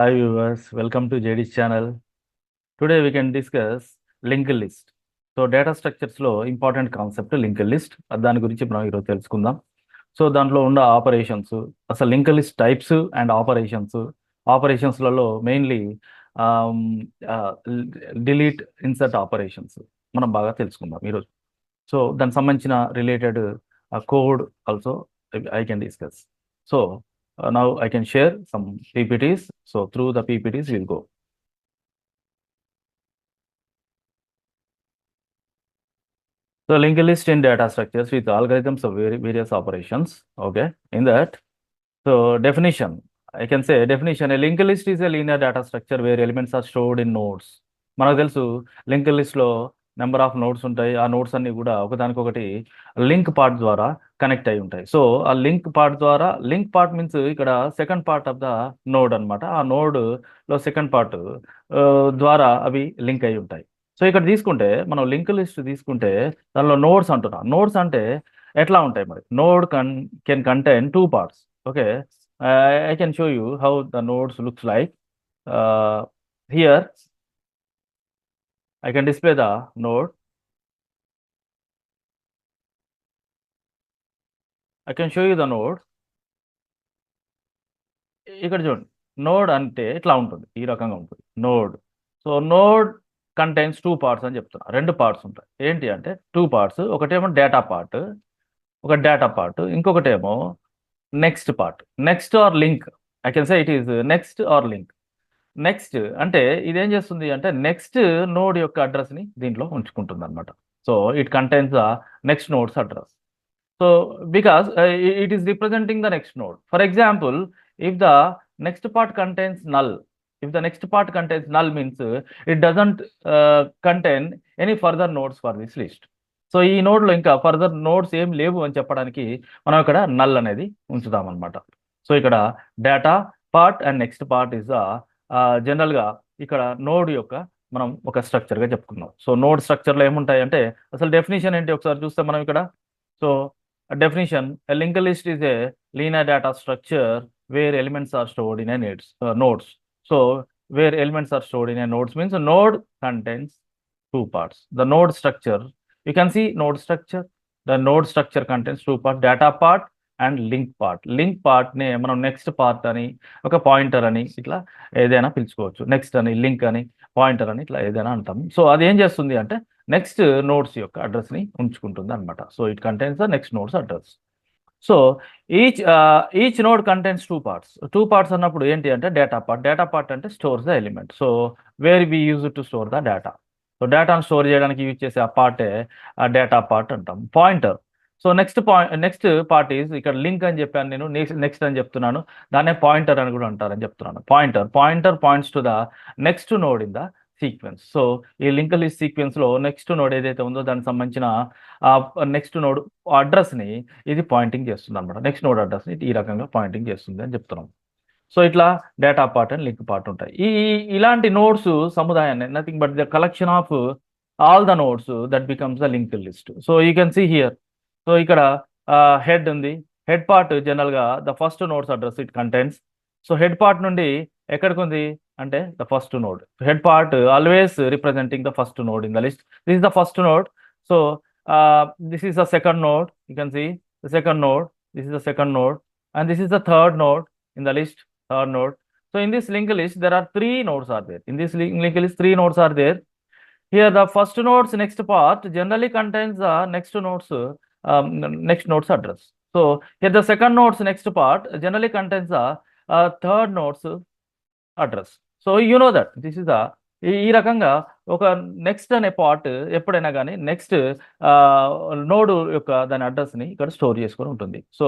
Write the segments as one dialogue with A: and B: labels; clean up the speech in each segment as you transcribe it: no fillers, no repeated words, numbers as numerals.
A: Hi viewers, welcome to JD's channel. Today we can discuss linked list. So data స్ట్రక్చర్స్లో important concept link list దాని గురించి మనం ఈరోజు తెలుసుకుందాం. సో దాంట్లో ఉన్న ఆపరేషన్స్, అసలు లింక్ లిస్ట్ టైప్స్ అండ్ ఆపరేషన్స్లలో మెయిన్లీ డిలీట్ ఇన్సర్ట్ ఆపరేషన్స్ మనం బాగా తెలుసుకుందాం ఈరోజు. సో దానికి సంబంధించిన related code also I can discuss. So now I can share some PPTs. So through the PPTs we'll go. So linked list in data structures with algorithms of various operations. Okay. In that, so definition, I can say definition, a linked list is a linear data structure where elements are stored in nodes. మనకు తెలుసు link లిస్ట్లో number of nodes ఉంటాయి. ఆ nodes అన్ని కూడా ఒకదానికొకటి link part ద్వారా connect అయి ఉంటాయి. సో ఆ లింక్ పార్ట్ మీన్స్ ఇక్కడ second part of the node అనమాట. ఆ నోడ్లో సెకండ్ పార్ట్ ద్వారా అవి లింక్ అయి ఉంటాయి. సో ఇక్కడ తీసుకుంటే మనం లింక్ లిస్ట్ తీసుకుంటే దానిలో నోడ్స్ అంటున్నాం. నోడ్స్ అంటే ఎట్లా ఉంటాయి మరి? Node can contain 2 parts. Okay, I can show you how the nodes looks like. Here I can display the node. I can show you the node. ఇక్కడ చూడండి, నోడ్ అంటే ఇట్లా ఉంటుంది, ఈ రకంగా ఉంటుంది node. So node contains 2 parts అని చెప్తున్నా. 2 parts ఉంటాయి. ఏంటి అంటే 2 parts. ఒకటేమో డేటా పార్ట్, ఇంకొకటేమో next part. Next or link, I can say it is next or link. Next అంటే ఇదేం చేస్తుంది అంటే నెక్స్ట్ నోడ్ యొక్క అడ్రస్ని దీంట్లో ఉంచుకుంటుంది అనమాట. So it contains the next node's address. So because it is representing the next node. For example, if the next part contains null, means it doesn't contain any further nodes for this list. So ఈ నోడ్లో ఇంకా further nodes ఏం లేవు అని చెప్పడానికి మనం ఇక్కడ null అనేది ఉంచుదాం అనమాట. సో ఇక్కడ data part and next part is the జనరల్గా ఇక్కడ నోడ్ యొక్క మనం ఒక స్ట్రక్చర్గా చెప్పుకున్నాం. సో నోడ్ స్ట్రక్చర్లో ఏముంటాయి అంటే అసలు డెఫినేషన్ ఏంటి ఒకసారి చూస్తే మనం ఇక్కడ. So definition, a linked list is a linear data structure where elements are stored in a nodes. So where elements are stored in a nodes means a node contains 2 parts. The node structure, you can see node structure. The node structure contains 2 parts, data part and link part. Link part నే మనం next part అని, ఒక pointer అని ఇట్లా ఏదైనా పిలుచుకోవచ్చు. Next అని, link అని, pointer అని ఇట్లా ఏదైనా అంటాం. సో అది ఏం చేస్తుంది అంటే నెక్స్ట్ నోడ్స్ యొక్క అడ్రస్ని ఉంచుకుంటుంది అనమాట. So it contains the next node's address. So each node contains 2 parts. 2 parts అన్నప్పుడు ఏంటి అంటే డేటా పార్ట్ అంటే stores the element. So where we use to store the data. So డేటాను స్టోర్ చేయడానికి యూజ్ చేసే ఆ పార్టే డేటా పార్ట్ అంటాం. Pointer, so next part is, ఇక్కడ లింక్ అని చెప్పాను నేను, నెక్స్ట్ అని చెప్తున్నాను, దాన్నే పాయింటర్ అని కూడా అంటారని చెప్తున్నాను. Pointer points to the next node in the sequence. So ఈ లింక్ లిస్ట్ సీక్వెన్స్లో నెక్స్ట్ నోడ్ ఏదైతే ఉందో దానికి సంబంధించిన నెక్స్ట్ నోడ్ అడ్రస్ని ఇది పాయింటింగ్ చేస్తుంది అనమాట. నెక్స్ట్ నోడ్ అడ్రస్ని ఈ రకంగా పాయింటింగ్ చేస్తుంది అని చెప్తున్నాం. సో ఇట్లా data part and link part ఉంటాయి. ఇలాంటి నోడ్స్ సముదాయాన్ని nothing but the collection of all the nodes that becomes the link list. So you can see here. So ఇక్కడ హెడ్ ఉంది. హెడ్ పార్ట్ జనరల్గా the first nodes address it contains. So head part నుండి ఎక్కడికి ఉంది అంటే the first node. Head part always representing the first node in the list. This is the first node. So this is the second node. You can see the second node. This is the second node and this is the third node in the list. Third node. So in this linked list there are 3 nodes are there. In this linked list 3 nodes are there. Here the first node's next part generally contains the next node's address. So here the second node's next part generally contains the third node's address. So you know that this is the ఈ రకంగా ఒక next అనే part ఎప్పుడైనా కానీ next node యొక్క దాని అడ్రస్ని ఇక్కడ store చేసుకొని ఉంటుంది. సో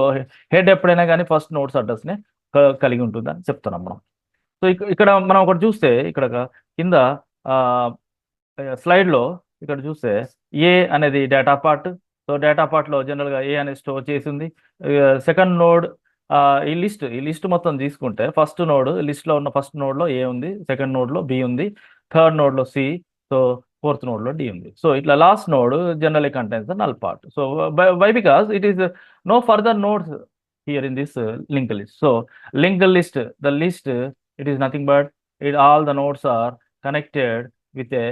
A: హెడ్ ఎప్పుడైనా కానీ ఫస్ట్ నోడ్స్ అడ్రస్ని కలిగి ఉంటుంది అని చెప్తున్నాం మనం. సో ఇక్కడ మనం ఒకటి చూస్తే ఇక్కడ కింద స్లైడ్లో ఇక్కడ చూస్తే ఏ అనేది డేటా పార్ట్. సో డేటా పార్ట్లో జనరల్గా ఏ అనేది స్టోర్ చేసింది. సెకండ్ నోడ్ ఈ లిస్ట్ మొత్తం తీసుకుంటే ఫస్ట్ నోడ్ లిస్ట్లో ఉన్న ఫస్ట్ నోడ్లో ఏ ఉంది, సెకండ్ నోడ్లో బి ఉంది, థర్డ్ నోడ్లో సి, సో ఫోర్త్ నోడ్లో డి ఉంది. సో ఇట్లా last node generally contains the null part. So why because it is no further nodes here in this linked list. So linked list, the list It is nothing but all the nodes are connected with a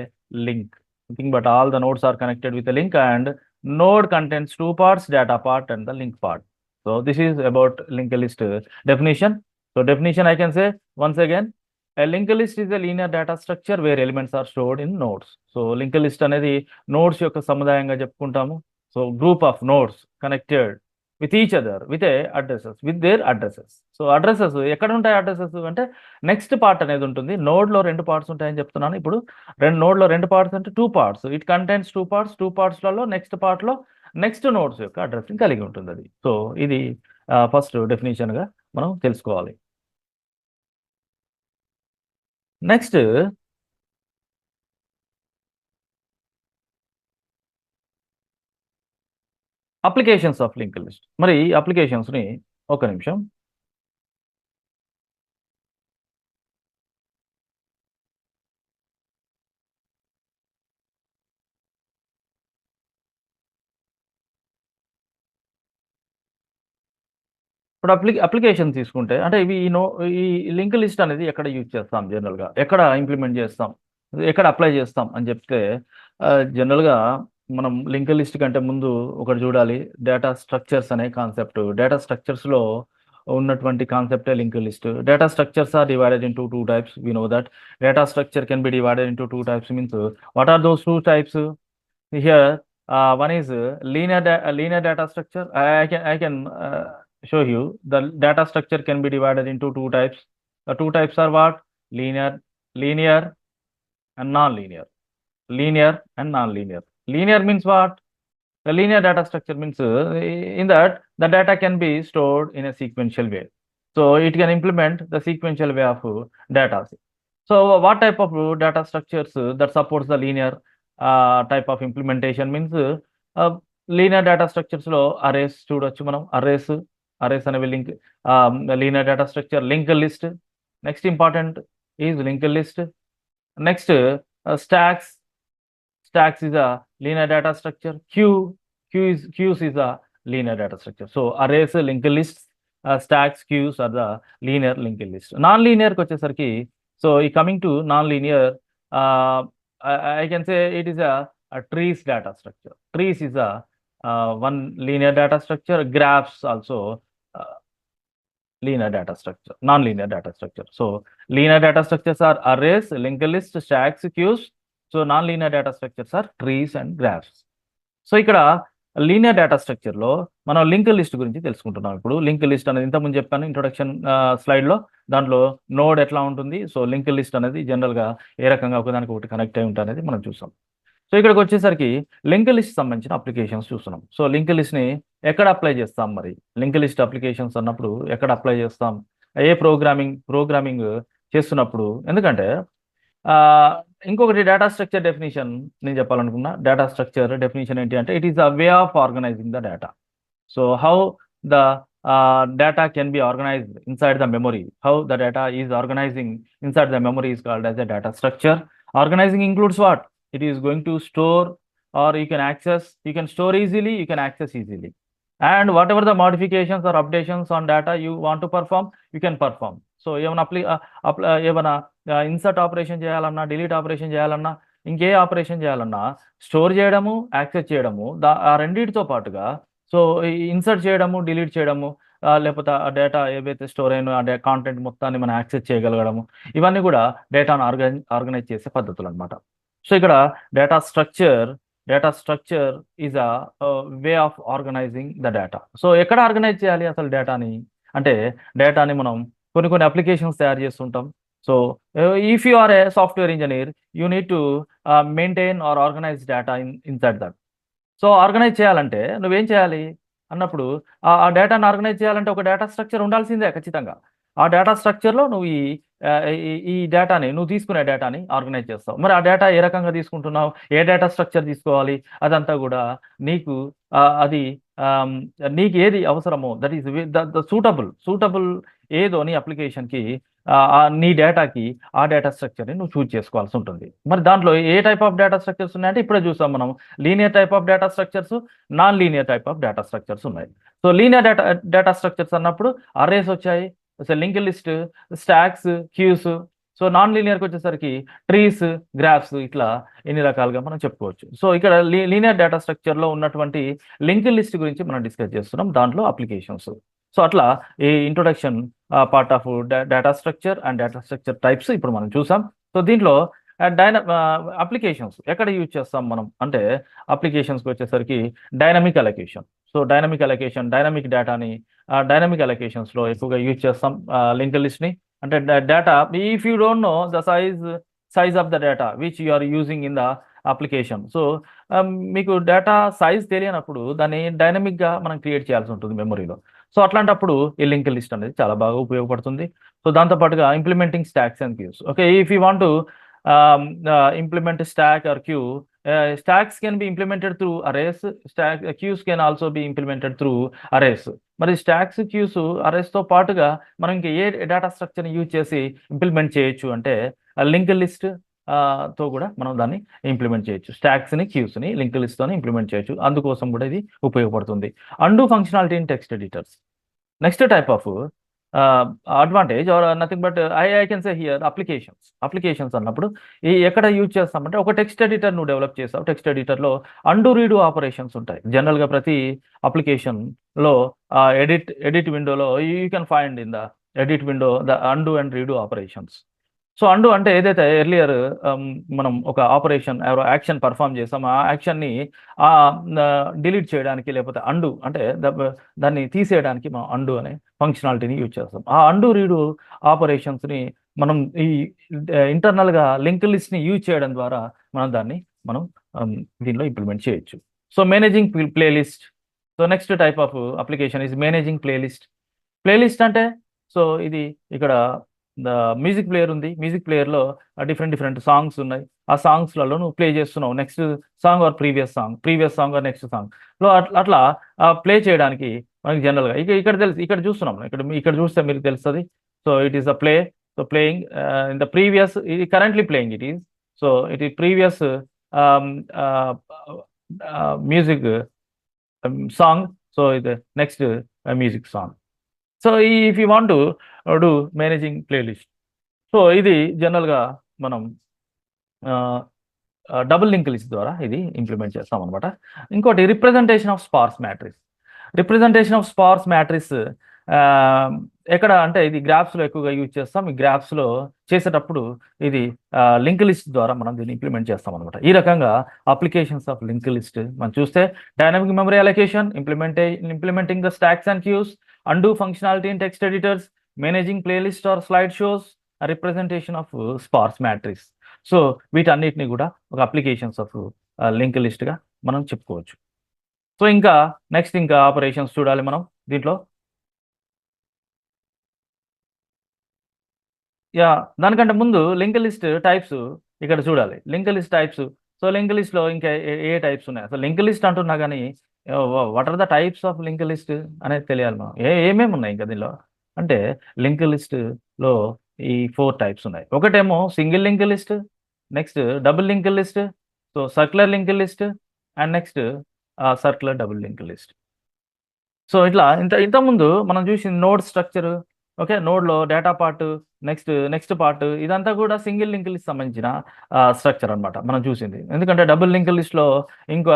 A: link. Nothing but all the nodes are connected with a link, and node contains two parts, data part and the link part. So this is about linked list definition. So definition I can say once again, a linked list is a linear data structure where elements are stored in nodes. So linked list అనేది nodes యొక్క సముదాయంగా చెప్పుకుంటాము. So group of nodes connected with each other with a addresses, with their addresses. So addresses ఎక్కడ ఉంటాయి addresses అంటే next part అనేది ఉంటుంది. నోడ్లో రెండు పార్ట్స్ ఉంటాయని చెప్తున్నాను. ఇప్పుడు నోడ్లో రెండు పార్ట్స్ అంటే two parts, it contains two parts. Two పార్ట్స్లలో నెక్స్ట్ పార్ట్లో నెక్స్ట్ నోడ్స్ యొక్క అడ్రస్ని కలిగి ఉంటుంది అది. సో ఇది ఫస్ట్ డెఫినేషన్గా మనం తెలుసుకోవాలి. Next applications of link list. మరి అప్లికేషన్స్ని ఒక నిమిషం ఇప్పుడు అప్లికేషన్ తీసుకుంటే అంటే ఇవి ఈ లింక్ లిస్ట్ అనేది ఎక్కడ యూజ్ చేస్తాం, జనరల్గా ఎక్కడ ఇంప్లిమెంట్ చేస్తాం, ఎక్కడ అప్లై చేస్తాం అని చెప్తే జనరల్గా మనం లింక్ లిస్ట్ కంటే ముందు ఒకటి చూడాలి, డేటా స్ట్రక్చర్స్ అనే కాన్సెప్ట్. డేటా స్ట్రక్చర్స్లో ఉన్నటువంటి కాన్సెప్టే link list. Data structures are divided into two types. We know that data structure can be divided into two types. Means what are those two types? Here one is linear data structure. I can show you the data structure can be divided into two types. The two types are what? Linear and non-linear. Linear and non-linear. Linear means what? The linear data structure means in that the data can be stored in a sequential way. So it can implement the sequential way of data. So what type of data structures that supports the linear type of implementation means linear data structures లో arrays చూడొచ్చు మనం. arrays అనేవి link linear data structure. linked list next important is linked list. next stacks is a linear data structure. queues is a linear data structure. So arrays, linked lists, stacks, queues are the linear linked list. non-linear కి వచ్చేసరికి so coming to non-linear, I can say it is a trees data structure. Trees is a one linear data structure. Graphs also linear data structure, non-linear data structure. So linear data structures are arrays, linked list, stacks, queues. So non-linear data structures are trees and graphs. So ఇక్కడ linear data స్ట్రక్చర్లో మనం link list గురించి తెలుసుకుంటున్నాం. ఇప్పుడు link list అనేది ఇంతకుముందు చెప్పాను introduction స్లైడ్లో. దాంట్లో నోడ్ ఎట్లా ఉంటుంది, సో లింక్ లిస్ట్ అనేది జనరల్గా ఏ రకంగా ఒకదానికి ఒకటి కనెక్ట్ అయి ఉంటుంది అనేది మనం చూసాం. సో ఇక్కడికి వచ్చేసరికి లింక్ లిస్ట్ సంబంధించిన అప్లికేషన్స్ చూస్తున్నాం. సో లింక్ లిస్ట్ని ఎక్కడ అప్లై చేస్తాం? మరి లింక్ లిస్ట్ అప్లికేషన్స్ అన్నప్పుడు ఎక్కడ అప్లై చేస్తాం? ఏ ప్రోగ్రామింగ్ చేస్తున్నప్పుడు. ఎందుకంటే ఇంకొకటి డేటా స్ట్రక్చర్ డెఫినేషన్ నేను చెప్పాలనుకున్నా. డేటా స్ట్రక్చర్ డెఫినేషన్ ఏంటి అంటే it is a way of organising the data. So how the data can be organized inside the memory. How the data is organizing inside the memory is called as a data structure. Organizing includes what? It is going to store, or you can store easily, you can access easily. And whatever the modifications or updations on data you want to perform, you can perform. So ఏమైనా insert operation చేయాలన్నా, delete operation చేయాలన్నా, ఇంకే operation చేయాలన్నా, store చేయడము, access చేయడము, ఆ రెండింటితో పాటుగా సో ఇన్సర్ట్ చేయడము, డిలీట్ చేయడము, లేకపోతే ఆ డేటా ఏవైతే స్టోర్ అయినా ఆ కాంటెంట్ మొత్తాన్ని మనం యాక్సెస్ చేయగలగడము, ఇవన్నీ కూడా డేటాను ఆర్గనైజ్ చేసే పద్ధతులు అనమాట. సో ఇక్కడ data structure is a way of organising the data. So ఎక్కడ ఆర్గనైజ్ చేయాలి అసలు డేటాని అంటే, డేటాని మనం కొన్ని అప్లికేషన్స్ తయారు చేస్తుంటాం. So if you are a software engineer, you need to maintain or organise data inside that. So organise చేయాలంటే నువ్వేం చేయాలి అన్నప్పుడు, ఆ డేటాను ఆర్గనైజ్ చేయాలంటే ఒక డేటా స్ట్రక్చర్ ఉండాల్సిందే ఖచ్చితంగా. ఆ డేటా స్ట్రక్చర్లో నువ్వు ఈ డేటాని, నువ్వు తీసుకునే డేటాని ఆర్గనైజ్ చేస్తావు. మరి ఆ డేటా ఏ రకంగా తీసుకుంటున్నావు, ఏ డేటా స్ట్రక్చర్ తీసుకోవాలి, అదంతా కూడా నీకు అది నీకు ఏది అవసరమో, దట్ ఈస్ ద సూటబుల్ ఏదో నీ అప్లికేషన్కి, నీ డేటాకి ఆ డేటా స్ట్రక్చర్ని నువ్వు చూజ్ చేసుకోవాల్సి ఉంటుంది. మరి దాంట్లో ఏ టైప్ ఆఫ్ డేటా స్ట్రక్చర్స్ ఉన్నాయంటే ఇప్పుడే చూసాం మనం. Linear type of data structures, non linear type of data structures ఉన్నాయి. సో లీనియర్ డేటా స్ట్రక్చర్స్ అన్నప్పుడు అర్రేస్ వచ్చాయి, link list, stacks, queues. So non లీనియర్కి వచ్చేసరికి ట్రీస్, గ్రాఫ్స్, ఇట్లా ఎన్ని రకాలుగా మనం చెప్పుకోవచ్చు. సో ఇక్కడ లీనియర్ డేటా స్ట్రక్చర్లో ఉన్నటువంటి లింక్ లిస్ట్ గురించి మనం డిస్కస్ చేస్తున్నాం, దాంట్లో అప్లికేషన్స్. సో అట్లా ఈ introduction part of data structure and data structure types ఇప్పుడు మనం చూసాం. సో దీంట్లో అప్లికేషన్స్ ఎక్కడ యూజ్ చేస్తాం మనం అంటే అప్లికేషన్స్కి వచ్చేసరికి dynamic allocation. So dynamic allocation, dynamic డేటాని డైనమిక్ అలొకేషన్స్లో ఎక్కువగా యూజ్ చేస్తాం లింక్ లిస్ట్ని. అంటే data, if you don't know the size of the data which you are using in the application, so మీకు డేటా సైజ్ తెలియనప్పుడు దాన్ని డైనమిక్గా మనం క్రియేట్ చేయాల్సి ఉంటుంది మెమొరీలో. సో అట్లాంటప్పుడు ఈ లింక్ లిస్ట్ అనేది చాలా బాగా ఉపయోగపడుతుంది. సో దాంతోపాటుగా implementing stacks and queues. Okay, if you want to implement stack or queue, stacks can be implemented through arrays, queues can also be implemented through arrays. మరి స్టాక్స్, క్యూస్, అరేస్తో పాటుగా మనం ఇంకా ఏ data స్ట్రక్చర్ని use చేసి implement చేయొచ్చు అంటే link list తో కూడా మనం దాన్ని ఇంప్లిమెంట్ చేయొచ్చు. స్టాక్స్ని, క్యూస్ని లింక్ లిస్ట్తోనే ఇంప్లిమెంట్ చేయొచ్చు. అందుకోసం కూడా ఇది ఉపయోగపడుతుంది. Undo functionality in text editors. Next type of advantage or nothing but I can say here applications అన్నప్పుడు ఈ ఎక్కడ యూజ్ చేస్తామంటే ఒక టెక్స్ట్ ఎడిటర్ నువ్వు డెవలప్ చేస్తావు. టెక్స్ట్ ఎడిటర్లో అండు రీడు ఆపరేషన్స్ ఉంటాయి. జనరల్గా ప్రతి అప్లికేషన్లో ఎడిట్ విండోలో you can find in the edit window the undo and redo operations. So undo అంటే ఏదైతే ఎర్లియర్ మనం ఒక ఆపరేషన్ ఎవరో యాక్షన్ పర్ఫామ్ చేస్తాం, ఆ యాక్షన్ని డిలీట్ చేయడానికి, లేకపోతే అండు అంటే దాన్ని తీసేయడానికి మనం అండు అనే ఫంక్షనాలిటీని యూజ్ చేస్తాం. ఆ అండు రీడు ఆపరేషన్స్ని మనం ఈ ఇంటర్నల్గా లింక్ లిస్ట్ని యూజ్ చేయడం ద్వారా మనం దీనిలో ఇంప్లిమెంట్ చేయొచ్చు. So managing playlist. So next type of application is managing playlist అంటే సో ఇది ఇక్కడ మ్యూజిక్ ప్లేయర్ ఉంది. మ్యూజిక్ ప్లేయర్లో డిఫరెంట్ సాంగ్స్ ఉన్నాయి. ఆ సాంగ్స్లలో నువ్వు ప్లే చేస్తున్నావు next song or previous song or next సాంగ్లో అట్లా ప్లే చేయడానికి మనకి జనరల్గా ఇక్కడ చూస్తున్నాం. ఇక్కడ చూస్తే మీకు తెలుస్తుంది. So it is a play. So playing in the previous, ఇది currently playing it is. So it is previous music song. So ఇది next music song. So if you want to do managing playlist, so ఇది జనరల్గా మనం double link list ద్వారా ఇది implement చేస్తాం అనమాట. ఇంకోటి రిప్రజెంటేషన్ ఆఫ్ స్పార్స్ మ్యాట్రిక్స్ ఎక్కడ అంటే ఇది గ్రాఫ్స్లో ఎక్కువగా యూజ్ చేస్తాం. ఈ గ్రాఫ్స్లో చేసేటప్పుడు ఇది లింక్ లిస్ట్ ద్వారా మనం దీన్ని ఇంప్లిమెంట్ చేస్తాం అనమాట. ఈ రకంగా అప్లికేషన్స్ ఆఫ్ లింక్ లిస్ట్ మనం చూస్తే dynamic memory allocation, implementing the stacks and queues, undo functionality in text editors, managing playlist or slideshows, representation of sparse matrix. So వీటన్నిటిని కూడా ఒక అప్లికేషన్స్ ఆఫ్ లింక్ లిస్ట్గా మనం చెప్పుకోవచ్చు. సో ఇంకా నెక్స్ట్ ఆపరేషన్స్ చూడాలి మనం దీంట్లో. దానికంటే ముందు లింక్ లిస్ట్ టైప్స్ ఇక్కడ చూడాలి. Link list types. So link లిస్ట్లో ఇంకా ఏ టైప్స్ ఉన్నాయి? అసలు లింక్ లిస్ట్ అంటున్నా కానీ what are the types of link list అనేది తెలియాలి మనం. ఏమేమి ఉన్నాయి ఇంకా దీనిలో అంటే లింక్ లిస్ట్లో ఈ 4 టైప్స్ ఉన్నాయి. ఒకటేమో single link list, next double link list, so circular link list, and next circular double link list. So ఇట్లా ఇంతకుముందు మనం చూసింది నోడ్ స్ట్రక్చర్. ఓకే, నోడ్లో డేటా పార్ట్, నెక్స్ట్ పార్ట్, ఇదంతా కూడా సింగిల్ లింక్ లిస్ట్ సంబంధించిన స్ట్రక్చర్ అనమాట మనం చూసింది. ఎందుకంటే డబుల్ లింక్ లిస్ట్లో ఇంకో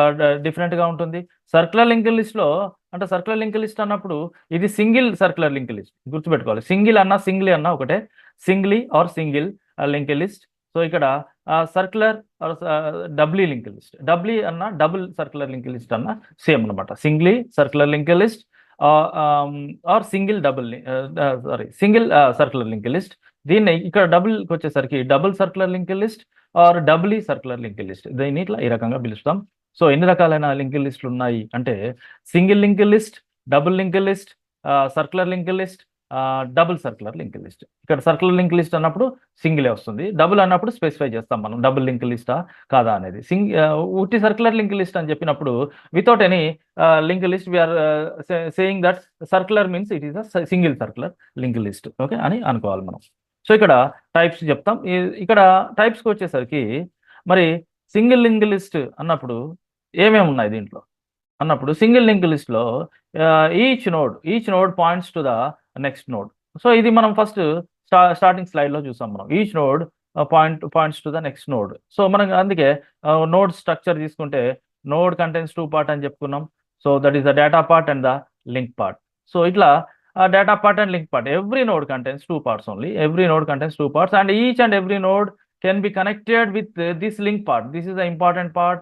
A: డిఫరెంట్గా ఉంటుంది. సర్క్యులర్ లింక్ లిస్ట్లో అంటే సర్క్యులర్ లింక్ లిస్ట్ అన్నప్పుడు ఇది సింగిల్ సర్క్యులర్ లింక్ లిస్ట్, గుర్తుపెట్టుకోవాలి. సింగిల్ అన్నా ఒకటే, సింగిల్ లింక్ లిస్ట్. సో ఇక్కడ circular doubly link list, doubly అన్న డబుల్ సర్క్యులర్ లింక్ లిస్ట్ అన్న సేమ్ అనమాట. Single circular link list or single circular link list. దీన్ని ఇక్కడ డబుల్కి వచ్చేసరికి double circular link list or doubly circular link list. దీన్ని ఇట్లా ఈ రకంగా పిలుస్తాం. సో ఎన్ని రకాలైన లింక్ లిస్టులు ఉన్నాయి అంటే single link list, double link list, circular link list, double circular link list. ఇక్కడ సర్క్యులర్ లింక్ లిస్ట్ అన్నప్పుడు సింగిలే వస్తుంది, డబుల్ అన్నప్పుడు స్పెసిఫై చేస్తాం మనం డబుల్ లింక్ లిస్టా కాదా అనేది. ఉట్టి సర్క్యులర్ లింక్ లిస్ట్ అని చెప్పినప్పుడు without any link list we are saying that circular means it is a single circular link list, okay అని అనుకోవాలి మనం. సో ఇక్కడ టైప్స్ చెప్తాం. ఇక్కడ టైప్స్కి వచ్చేసరికి మరి సింగిల్ లింక్ లిస్ట్ అన్నప్పుడు ఏమేమి ఉన్నాయి దీంట్లో అన్నప్పుడు సింగిల్ లింక్ లిస్ట్లో each node points to the next node. So ఇది మనం ఫస్ట్ స్టార్టింగ్ స్లైడ్లో చూసాం మనం. Each node points to the next node. So మనం అందుకే నోడ్ స్ట్రక్చర్ తీసుకుంటే నోడ్ కంటెంట్స్ 2 పార్ట్ అని చెప్పుకున్నాం. So that is the data part and the link part. So ఇట్లా data part and link part, every node contents 2 parts only. Every node contains 2 parts, and each and every node can be connected with this link part. This is the important part,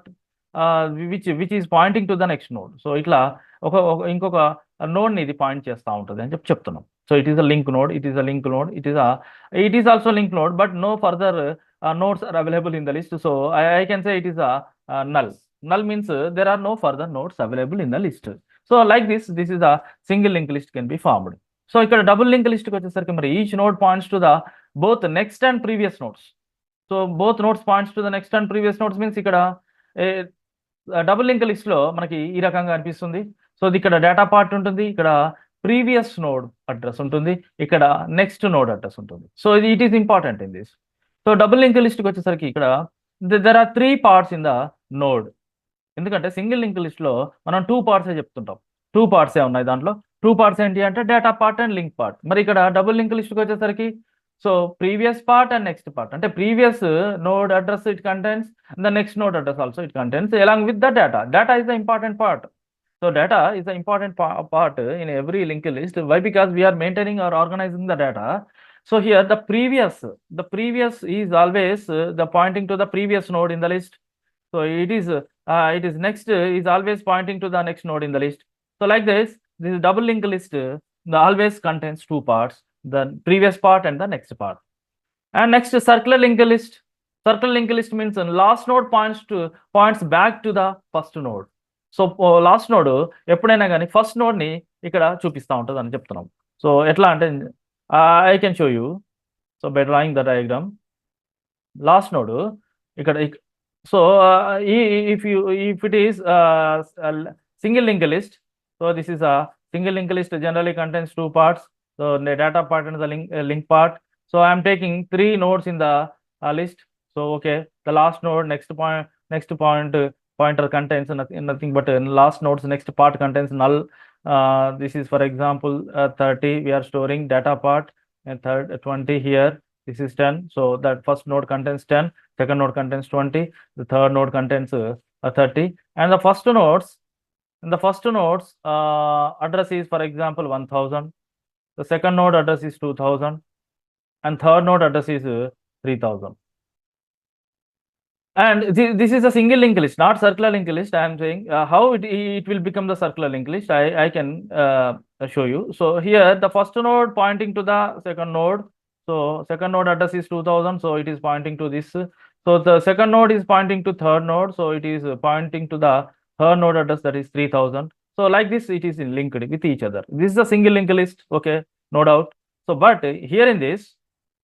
A: which is pointing to the next node. So ఇట్లా ఇంకొక node ని ఇది point చేస్తూ ఉంటుంది అని చెప్తున్నాం. So it is a link node, it is a link node, it is also link node, but no further nodes are available in the list. So I can say it is a null. Null means there are no further nodes available in the list. So like this is a single linked list can be formed. So ఇక్కడ double link లిస్ట్కి వచ్చేసరికి మరి each node points to the both next and previous nodes. So both nodes points to the next and previous nodes means ఇక్కడ double link లిస్ట్లో మనకి ఈ రకంగా అనిపిస్తుంది. సో ఇక్కడ డేటా పార్ట్ ఉంటుంది, ఇక్కడ ప్రీవియస్ నోడ్ అడ్రస్ ఉంటుంది, ఇక్కడ నెక్స్ట్ నోడ్ అడ్రస్ ఉంటుంది. So it is important in this. So double link లిస్ట్కి వచ్చేసరికి ఇక్కడ there are 3 parts in the node. ఎందుకంటే సింగిల్ లింక్ లిస్ట్లో మనం 2 parts చెప్తుంటాం. 2 parts ఉన్నాయి దాంట్లో. 2 parts ఏంటి అంటే data part and link part. మరి ఇక్కడ డబుల్ లింక్ లిస్ట్కి వచ్చేసరికి so previous part and next part, అంటే previous node address it contents, the నెక్స్ట్ node address also it contains, along with the data. Data is the important part. So data is the important part in every linked list. Why? Because we are maintaining or organizing the data. So here the previous is always the pointing to the previous node in the list. So it is next is always pointing to the next node in the list. So like this is double linked list. The always contains 2 parts, the previous part and the next part. And next circular linked list. Circular linked list means last node points back to the first node. So last node ఎప్పుడైనా కానీ first నోడ్ని ఇక్కడ చూపిస్తూ ఉంటుంది అని చెప్తున్నాం. So ఎట్లా అంటే I can show you. So by drawing the diagram, last node ఇక్కడ. So if it is single link list, so this is a single link list generally contains 2 parts. So the data part and the link part. So I am taking 3 nodes in the list. So okay, the last node next point pointer contains nothing but last node's next part contains null. This is for example 30 we are storing data part, and 20 here, this is 10. So that first node contains 10, second node contains 20, the third node contains 30, and the first node's address is for example 1000, the second node address is 2000, and third node address is 3000. And this is a single linked list, not circular linked list. I am saying how it will become the circular linked list. I can show you. So here the first node pointing to the second node. So second node address is 2000. So it is pointing to this. So the second node is pointing to third node. So it is pointing to the third node address, that is 3000. So like this it is linked with each other. This is a single linked list. Okay, no doubt. So but here in this,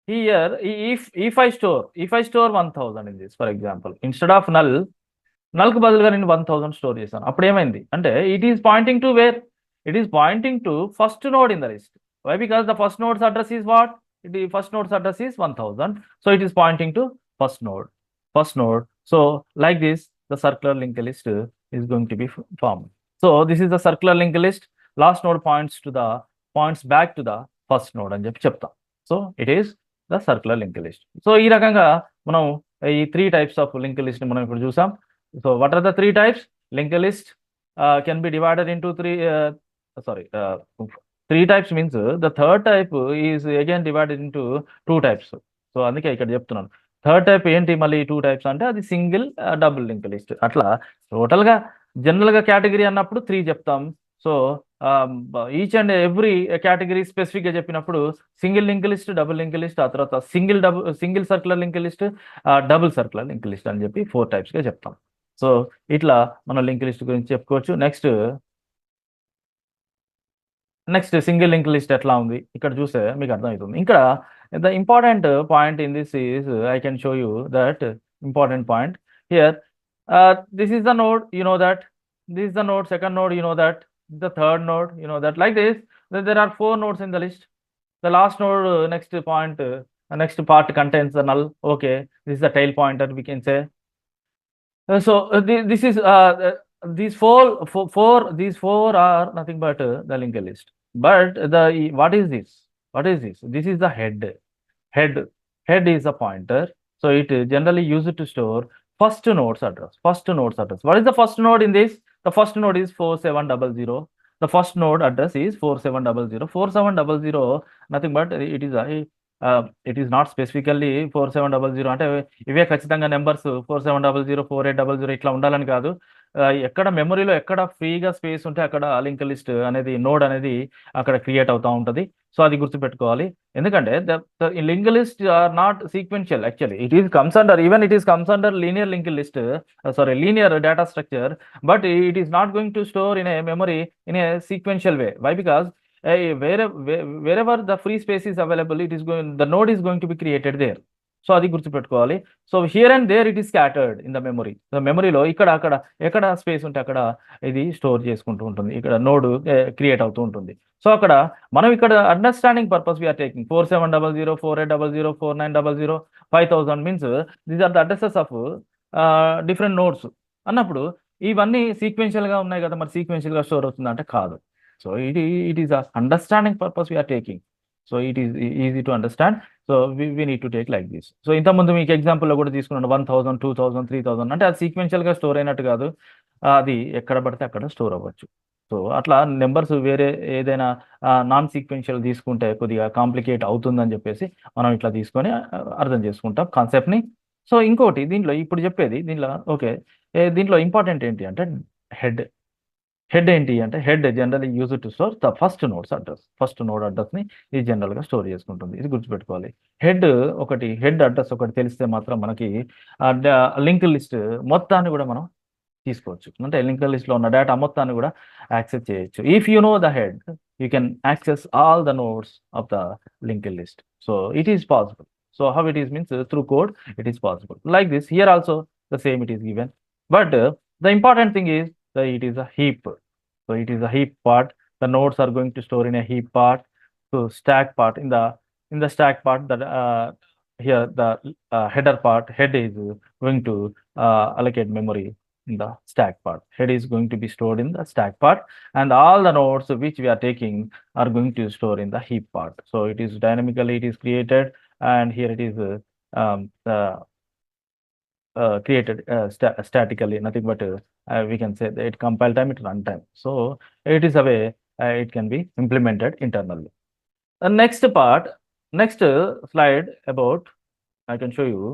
A: here if I store 1000 in this, for example, instead of null కు బదులుగా నేను 1000 store చేశాను. అప్పుడు ఏమైంది అంటే it is pointing to where? It is pointing to first node in the list. Why? Because the first nodes address is what? First nodes address is 1000. So it is pointing to first node. So like this the circular linked list is going to be formed. So this is the circular linked list. Last node points back to the first node అని చెప్తాం. So it is the circular linked list. So ఈ రకంగా మనం ఈ 3 types of linked list మనం ఇప్పుడు చూసాం. So what are the 3 types? Linked list can be divided into 3 types means the third type is again divided into 2 types. So అందుకే ఇక్కడ చెప్తున్నాను. థర్డ్ టైప్ ఏంటి మళ్ళీ 2 types అంటే అది సింగిల్ డబుల్ లింక్ లిస్ట్. అట్లా టోటల్గా జనరల్గా కేటగిరీ అన్నప్పుడు 3 చెప్తాం. So each and every category స్పెసిఫిక్గా చెప్పినప్పుడు single link list, double link list, ఆ తర్వాత single circular link list, double circular link list అని చెప్పి 4 typesగా చెప్తాం. సో ఇట్లా మనం లింక్ లిస్ట్ గురించి చెప్పుకోవచ్చు. నెక్స్ట్ సింగిల్ లింక్ లిస్ట్ ఎట్లా ఉంది ఇక్కడ చూస్తే మీకు అర్థమవుతుంది. ఇక్కడ the important point in this is, I can show you that important point here. This is the node, you know that. This is the node, second node, you know that. The third node, you know that. Like this, there are 4 nodes in the list. The last node, next part contains the null. Okay, this is the tail pointer, we can say. So this is these four are nothing but the linked list. But what is this? What is this? This is the head. Head. Head is a pointer. So it is generally used to store first node's address. First node's address. What is the first node in this? The first node is 4700. The first node address is 4700. 4700, nothing but it is not specifically 4700. అంటే ఇవే ఖచ్చితంగా numbers 4700 4800 ఇట్లా ఉండాలని కాదు. ఎక్కడ మెమరీలో ఎక్కడ ఫ్రీగా స్పేస్ ఉంటే అక్కడ లింక్ లిస్ట్ అనేది నోడ్ అనేది అక్కడ క్రియేట్ అవుతూ ఉంటుంది. సో అది గుర్తుపెట్టుకోవాలి. ఎందుకంటే the linked list are not sequential actually. It is comes under linear linked list, linear data structure, but it is not going to store in a memory in a sequential way. Why? Because wherever the free space is available, the node is going to be created there. So అది గుర్తుపెట్టుకోవాలి. So here and there it is scattered in the memory. మెమరీలో ఇక్కడ అక్కడ ఎక్కడ space ఉంటే అక్కడ ఇది store చేసుకుంటూ ఉంటుంది. ఇక్కడ నోడ్ క్రియేట్ అవుతూ ఉంటుంది. సో అక్కడ మనం ఇక్కడ understanding purpose we are taking 4700 4800 4900 5000 means these are the addresses of different nodes అన్నప్పుడు ఇవన్నీ సీక్వెన్షియల్గా ఉన్నాయి కదా, మరి సీక్వెన్షియల్గా స్టోర్ అవుతుంది అంటే కాదు. So it is understanding purpose we are taking. So it is easy to understand. So we need to take like this. So ఇంతకుముందు మీకు ఎగ్జాంపుల్లో కూడా తీసుకున్నాను 1000 2000 3000 అంటే అది సీక్వెన్షియల్గా స్టోర్ అయినట్టు కాదు, అది ఎక్కడ పడితే అక్కడ స్టోర్ అవ్వచ్చు. సో అట్లా నెంబర్స్ వేరే ఏదైనా నాన్ సీక్వెన్షియల్ తీసుకుంటే కొద్దిగా కాంప్లికేట్ అవుతుందని చెప్పేసి మనం ఇట్లా తీసుకొని అర్థం చేసుకుంటాం కాన్సెప్ట్ని. సో ఇంకోటి దీంట్లో ఇప్పుడు చెప్పేది దీంట్లో ఓకే, దీంట్లో ఇంపార్టెంట్ ఏంటి అంటే హెడ్. హెడ్ ఏంటి అంటే head general use to store the first nodes address. First node అడ్రస్ని ఇది జనరల్గా స్టోర్ చేసుకుంటుంది. ఇది గుర్తుపెట్టుకోవాలి. హెడ్ అడ్రస్ ఒకటి తెలిస్తే మాత్రం మనకి లింక్ లిస్ట్ మొత్తాన్ని కూడా మనం తీసుకోవచ్చు. అంటే లింక్ లిస్ట్లో ఉన్న డేటా మొత్తాన్ని కూడా యాక్సెస్ చేయొచ్చు. If you know the head you can access all the nodes of the link list. So it is possible. So how it is means through code it is possible. Like this here also the same it is given. But the important thing is that it is a heap. So it is a heap part. The nodes are going to store in a heap part. So stack part in the stack part that here the header part, head is going to allocate memory in the stack part. Head is going to be stored in the stack part, and all the nodes which we are taking are going to store in the heap part. So it is dynamically it is created, and here it is created statically, nothing but we can say that it compile time, it run time. So it is a way it can be implemented internally. The next slide about, I can show you.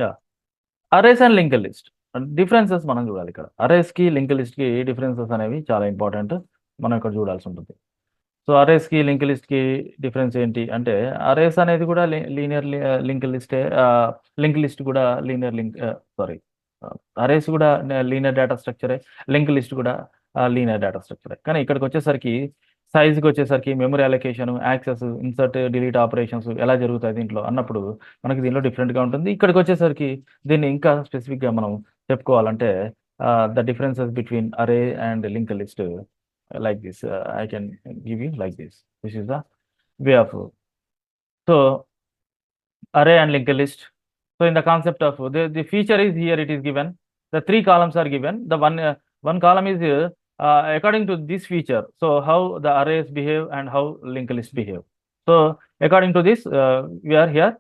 A: Yeah, arrays and link list differences మనం చూడాలి. ఇక్కడ అరేస్కి link లిస్ట్కి differences అనేవి చాలా important, మనం ఇక్కడ చూడాల్సి ఉంటుంది. So అరేస్కి link లిస్ట్కి difference ఏంటి అంటే అరేస్ అనేది కూడా లీనియర్ లింక్ లిస్టే, లింక్ లిస్ట్ కూడా లీనియర్ అరేస్ కూడా లీనియర్ డేటా స్ట్రక్చరే, లింక్ లిస్ట్ కూడా లీనియర్ డేటా స్ట్రక్చరే. కానీ ఇక్కడికి వచ్చేసరికి సైజ్కి వచ్చేసరికి memory allocation, access, insert, delete operations ఎలా జరుగుతాయి దీంట్లో అన్నప్పుడు మనకి దీనిలో డిఫరెంట్గా ఉంటుంది. ఇక్కడికి వచ్చేసరికి దీన్ని ఇంకా స్పెసిఫిక్గా మనం చెప్పుకోవాలంటే ద డిఫరెన్సెస్ బిట్వీన్ అరే and link list like this. I can give you like this. This is the way of. So array and linked list. So in the concept of the feature is here it is given. The three columns are given. The one column is according to this feature. So how the arrays behave and how linked list behave. So according to this we are here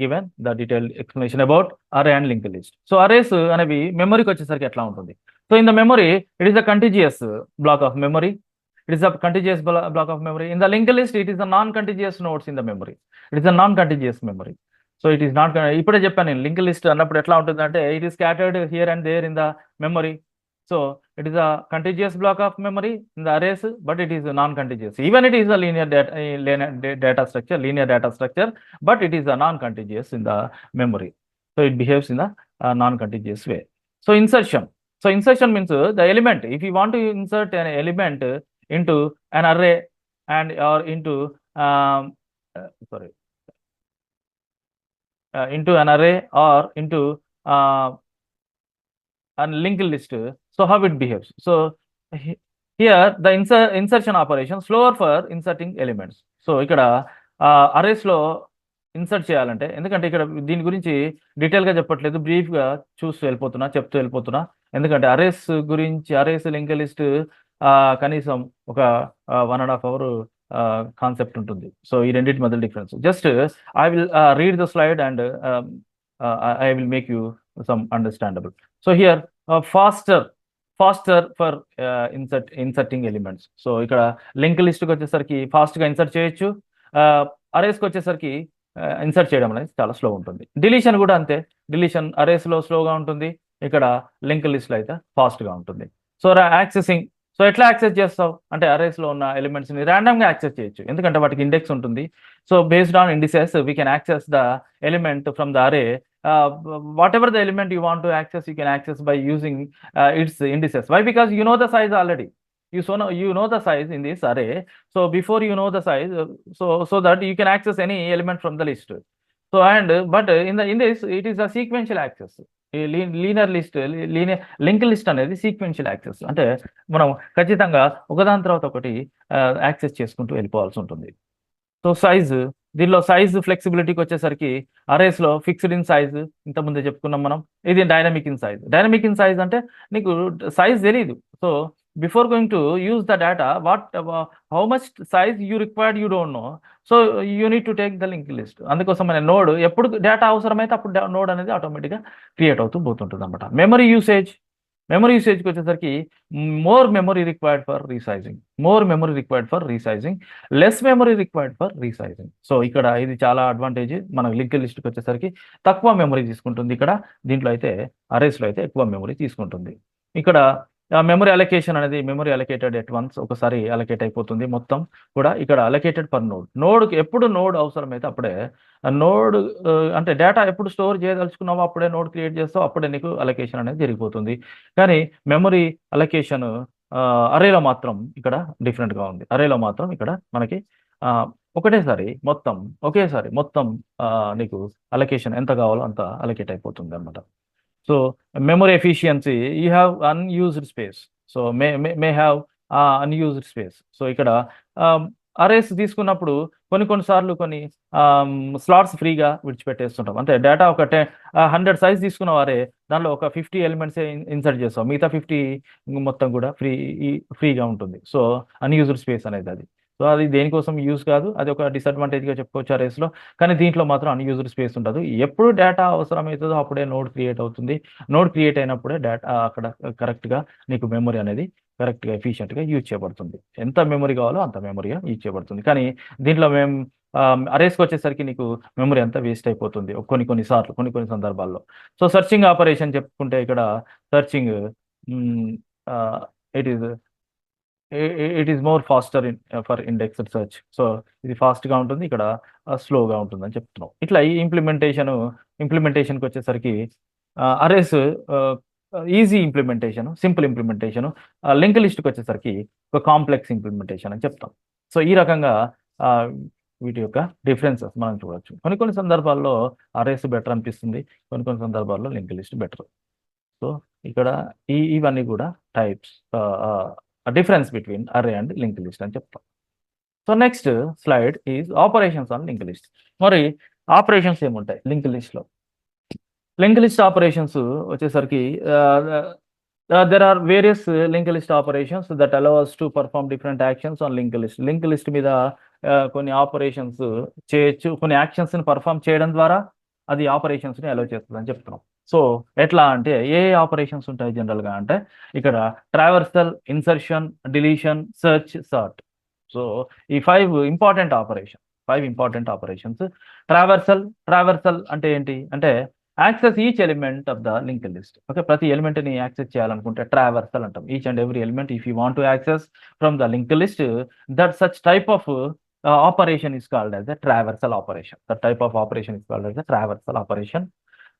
A: given the detailed explanation about array and linked list. So arrays అనేవి మెమరీకి వచ్చేసరికి ఎట్లా ఉంటుంది. So in the memory it is a contiguous block of memory. It is a contiguous block of memory. In the linked list it is a non-contiguous nodes in the memory. It is a non-contiguous memory. So it is not ఇప్పుడే చెప్పాను నేను link list అన్నప్పుడు ఎట్లా ఉంటుంది అంటే it is scattered here and there in the memory. So it is a contiguous block of memory in the arrays, but it is non-contiguous. Even it is a linear data structure, but it is a non-contiguous in the memory. So it behaves in a non-contiguous way. So insertion. So insertion means the element. If you want to insert an element into an array and or into into an array or into a linked list, so how it behaves. So here the insertion operation slower for inserting elements. So ఇక్కడ అరేస్లో insert చేయాలంటే, ఎందుకంటే ఇక్కడ దీని గురించి డీటెయిల్గా చెప్పట్లేదు, బ్రీఫ్గా చెప్తూ వెళ్ళిపోతున్నా. ఎందుకంటే అరేస్ గురించి, అరేస్ లింక్ లిస్ట్ కనీసం ఒక 1.5 hour కాన్సెప్ట్ ఉంటుంది. సో ఈ రెండింటి మధ్య difference just I will read the slide and I will make you some understandable. So here faster for inserting elements. So ఇక్కడ లింక్ లిస్ట్కి వచ్చేసరికి ఫాస్ట్గా ఇన్సర్ట్ చేయొచ్చు, అరేస్కి వచ్చేసరికి ఇన్సర్ట్ చేయడం అనేది చాలా స్లో ఉంటుంది. డిలీషన్ కూడా అంతే, డిలీషన్ అరేస్లో స్లోగా ఉంటుంది, ఇక్కడ లింక్ లిస్ట్లో అయితే ఫాస్ట్గా ఉంటుంది. సో యాక్సెసింగ్, సో ఎట్లా యాక్సెస్ చేస్తావు అంటే అరేస్లో ఉన్న ఎలిమెంట్స్ని ర్యాండమ్గా యాక్సెస్ చేయొచ్చు, ఎందుకంటే వాటికి ఇండెక్స్ ఉంటుంది. So based on indices we can access the element from the అరే. whatever the element you want to access, you can access by using its indices. Why? Because you know the size already. You know the size in this array. So before you know the size, so that you can access any element from the list. So but in this it is a sequential access. Linear list, link list అనేది sequential access. అంటే మనం ఖచ్చితంగా ఒకదాని తర్వాత ఒకటి access చేసుకుంటూ వెళ్ళిపోవాల్సి ఉంటుంది. So దీనిలో సైజ్ ఫ్లెక్సిబిలిటీకి వచ్చేసరికి అరేస్లో ఫిక్స్డ్ ఇన్ సైజ్ ఇంతకుముందే చెప్పుకున్నాం మనం. ఇది dynamic in size. Dynamic in size అంటే నీకు సైజ్ తెలియదు. So before going to use the data, how much size you required you don't no. So you need to take the link list. అందుకోసం మన node ఎప్పుడు data అవసరమైతే అప్పుడు node అనేది ఆటోమేటిక్గా క్రియేట్ అవుతూ పోతుంటుంది అనమాట. మెమరీ యూసేజ్కి వచ్చేసరికి more memory required for resizing, less memory required for resizing. So ఇక్కడ ఇది చాలా అడ్వాంటేజ్. మన లింక్ లిస్ట్కి వచ్చేసరికి తక్కువ మెమరీ తీసుకుంటుంది, ఇక్కడ దీంట్లో అయితే అరేస్లో అయితే ఎక్కువ మెమరీ తీసుకుంటుంది. ఇక్కడ మెమరీ అలొకేషన్ అనేది మెమరీ అలొకేటెడ్ ఎట్ వన్స్, ఒకసారి అలొకేట్ అయిపోతుంది మొత్తం కూడా. ఇక్కడ అలొకేటెడ్ పర్ నోడ్కి ఎప్పుడు నోడ్ అవసరమైతే అప్పుడే నోడ్, అంటే డేటా ఎప్పుడు స్టోర్ చేయదలుచుకున్నావో అప్పుడే నోడ్ క్రియేట్ చేస్తావు, అప్పుడే నీకు అలొకేషన్ అనేది జరిగిపోతుంది. కానీ మెమరీ అలొకేషన్ అరేలో మాత్రం ఇక్కడ డిఫరెంట్గా ఉంది. అరేలో మాత్రం ఇక్కడ మనకి ఒకేసారి మొత్తం నీకు అలొకేషన్ ఎంత కావాలో అంత అలొకేట్ అయిపోతుంది అనమాట. So memory efficiency, you have unused space. So may have unused space. So ఇక్కడ అరేస్ తీసుకున్నప్పుడు కొన్నిసార్లు కొన్ని స్లాట్స్ ఫ్రీగా విడిచిపెట్టేస్తుంటాం. అంటే డేటా ఒక 100 సైజ్ తీసుకున్న అరే, దానిలో ఒక 50 ఎలిమెంట్సే ఇన్సర్ట్ చేస్తాం, మిగతా 50 మొత్తం కూడా ఫ్రీగా ఉంటుంది. సో అన్యూజ్డ్ స్పేస్ అనేది అది. సో అది దేనికోసం యూజ్ కాదు, అది ఒక డిసడ్వాంటేజ్గా చెప్పుకోవచ్చు అరేస్లో. కానీ దీంట్లో మాత్రం అన్యూజ్డ్ స్పేస్ ఉండదు. ఎప్పుడు డేటా అవసరమవుతుందో అప్పుడే నోడ్ క్రియేట్ అవుతుంది. నోడ్ క్రియేట్ అయినప్పుడే డేటా అక్కడ కరెక్ట్గా నీకు మెమరీ అనేది కరెక్ట్గా ఎఫిషియెంట్గా యూజ్ చేయబడుతుంది. ఎంత మెమరీ కావాలో అంత మెమరీగా యూజ్ చేయబడుతుంది. కానీ దీంట్లో మేము అరేస్కి వచ్చేసరికి నీకు మెమరీ అంతా వేస్ట్ అయిపోతుంది కొన్ని సందర్భాల్లో. సో సర్చింగ్ ఆపరేషన్ చెప్పుకుంటే ఇక్కడ searching it is more faster for indexed search. So ఇది ఫాస్ట్గా ఉంటుంది, ఇక్కడ స్లోగా ఉంటుంది అని చెప్తున్నాం. ఇట్లా ఈ ఇంప్లిమెంటేషన్కి వచ్చేసరికి arrays easy implementation, simple implementation. Link లిస్ట్కి వచ్చేసరికి ఒక కాంప్లెక్స్ ఇంప్లిమెంటేషన్ అని చెప్తాం. సో ఈ రకంగా వీటి యొక్క డిఫరెన్సెస్ మనం చూడవచ్చు. కొన్ని సందర్భాల్లో అరేస్ బెటర్ అనిపిస్తుంది, కొన్ని సందర్భాల్లో లింక్ లిస్ట్ బెటర్. సో ఇక్కడ ఇవన్నీ కూడా టైప్స్, డిఫరెన్స్ బిట్వీన్ అరే అండ్ లింక్ లిస్ట్ అని చెప్తాం. So next slide is operations on link list. మరి ఆపరేషన్స్ ఏముంటాయి లింక్ లిస్ట్లో? లింక్ లిస్ట్ ఆపరేషన్స్ వచ్చేసరికి there are various linked list operations that allow us to perform different actions on linked list. Link list మీద కొన్ని operations చేయొచ్చు, కొన్ని యాక్షన్స్ని perform చేయడం ద్వారా అది ఆపరేషన్స్ని అలౌ చేస్తుంది అని చెప్తున్నాం. సో ఎట్లా అంటే ఏ ఆపరేషన్స్ ఉంటాయి జనరల్గా అంటే ఇక్కడ traversal, insertion, deletion, search, sort. So ఈ 5 ఇంపార్టెంట్ ఆపరేషన్స్. ట్రావర్సల్ అంటే ఏంటి అంటే access each element of the link list. Okay, ప్రతి ఎలిమెంట్ని యాక్సెస్ చేయాలనుకుంటే ట్రావర్సల్ అంటాం. Each and every element if you want to access from the link list, that such type of operation is called as a traversal operation. That type of operation is called as a traversal operation.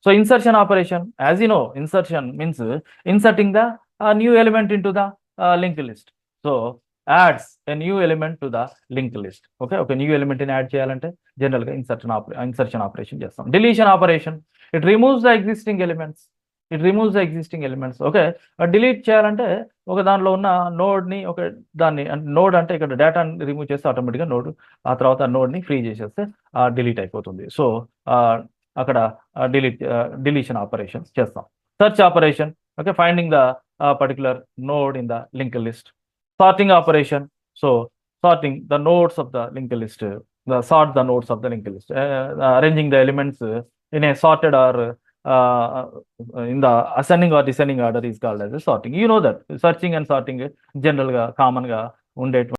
A: So insertion operation, as you know, insertion means inserting the new element into the linked list. So adds a new element to the linked list. Okay, new element in add cheyalante general ga insertion operation chestam. Deletion operation, it removes the existing elements. It removes the existing elements. Okay, delete చేయాలంటే ఒక దానిలో ఉన్న నోడ్ని ఒక దాన్ని అంటే node అంటే ఇక్కడ డేటాని రిమూవ్ చేస్తే ఆటోమేటిక్గా నోడ్ ఆ తర్వాత నోడ్ని ఫ్రీ చేసేస్తే డిలీట్ అయిపోతుంది. సో అక్కడ డిలీషన్ ఆపరేషన్ చేస్తాం. Search operation, okay, finding the particular node in the link list. Sorting operation, so sorting the nodes of the link list, sort the nodes of the linked list, arranging the elements in a sorted or in the ascending or descending order is called as a sorting. You know that searching and sorting general గా common గా ఉండే